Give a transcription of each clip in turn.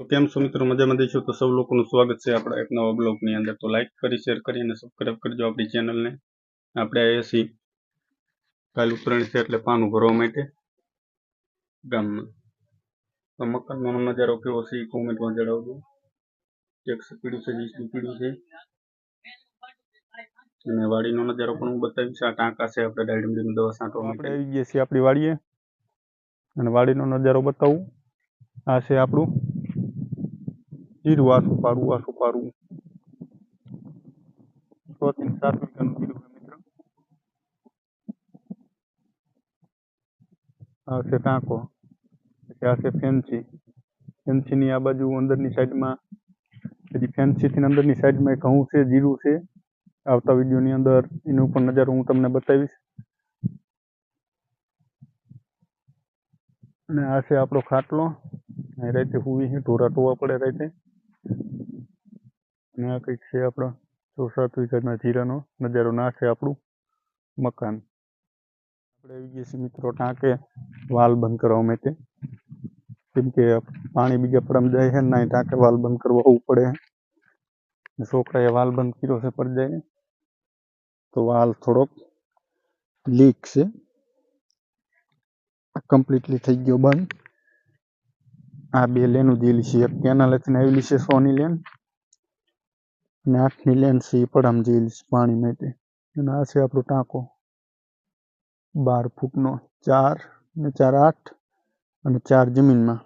તો કેમ છો મિત્રો? મજામાં દઈશું તો સૌ લોકોનું સ્વાગત છે આપણા એક નવા બ્લોગની અંદર. તો લાઈક કરી, શેર કરી અને સબસ્ક્રાઈબ કરજો આપણી ચેનલને. આપણે આવ્યા છીએ કાલ ઉત્તરાયણ છે એટલે પાનું ભરવા માટે ગામમાં. તો મકાનનો નજારો કેવો છે એ કોમેન્ટમાં જણાવજો. એક પીડ્યું છે, 20 પીડ્યું છે. અને વાડીનો નજારો પણ હું બતાવીશ. આ ટાંકા છે આપણે ડાયડમડીની દવા છાંટવા માટે. આપણે આવી ગયા છીએ આપણી વાડીએ અને વાડીનો નજારો બતાવું. આ છે આપણું જીરું. આસું પાડવું 6 થી 7 વીઘાનું જીરું છે મિત્રો. આ છે ટાંકો, આ છે ફેન્સીની આ બાજુ અંદરની સાઈડમાં, હજી ફેન્સીથી અંદરની સાઈડમાં ઘઉં છે, જીરું છે. આવતા વિડીયોની અંદર એનો પણ નજારો હું તમને બતાવીશ. અને આ છે આપણો ખાટલો. રાતે હુવી છે, ઢોરા ટોવા પડે રાતે. અને આ કંઈક છે આપણા 6-7 વીઘાના જીરાનો નજારો. ના છે આપણું મકાન. આપણે આવી ગયા છીએ મિત્રો ટાંકે વાલ બંધ કરવા માટે, કેમ કે પાણી બીજા પડામાં જાય છે ને ટાંકે વાલ બંધ કરવા આવવું પડે. છોકરાએ વાલ બંધ કર્યો છે પર જાય તો વાલ થોડોક લીક છે. કમ્પ્લીટલી થઈ ગયો બંધ. આ 2 લેનું દીલી છે, એક કેનાલેથી આવેલી છે 100 ની લેન અને 8 ની લેન છે એ પડામાં જેલી છે પાણી માટે. અને આ છે આપણો ટાંકો 12 ફૂટનો, 4 ને 4 8 અને 4 જમીનમાં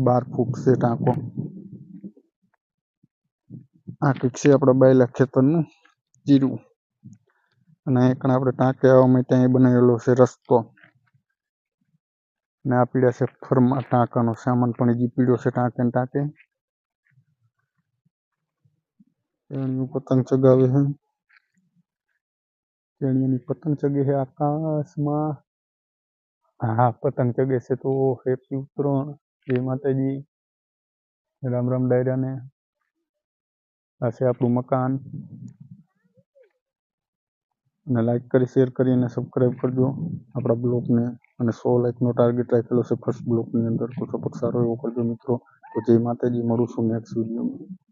12 ફૂટ છે ટાંકો. આ કંઈક છે આપણા બાયલા ખેતરનું જીરું. અને અહીં આપણે ટાંકે આવવા માટે અહીં બનાવેલો છે રસ્તો. ને આ પીડા છે ફરમાં ટાંકાનો સામાન પણ હજી પીડ્યો છે ટાંકે. તેણીયું પતંગ ચગાવે છે. તેણીયાની પતંગ ચગે છે આકાશમાં. હા, પતંગ ચગે છે. તો હેપી ઉત્તરાયણ, જય માતાજી, રામ રામ ડાયરાને. આ છે આપણું મકાન. અને લાઈક કરી, શેર કરી અને સબસ્ક્રાઈબ કરજો આપણા બ્લોગને. અને 100 લાઈકનો ટાર્ગેટ રાખેલો છે ફર્સ્ટ બ્લોગની અંદર. તો સપોર્ટ સારો એવો કરજો મિત્રો. તો જય માતાજી, મળું છું નેક્સ્ટ વિડીયોમાં.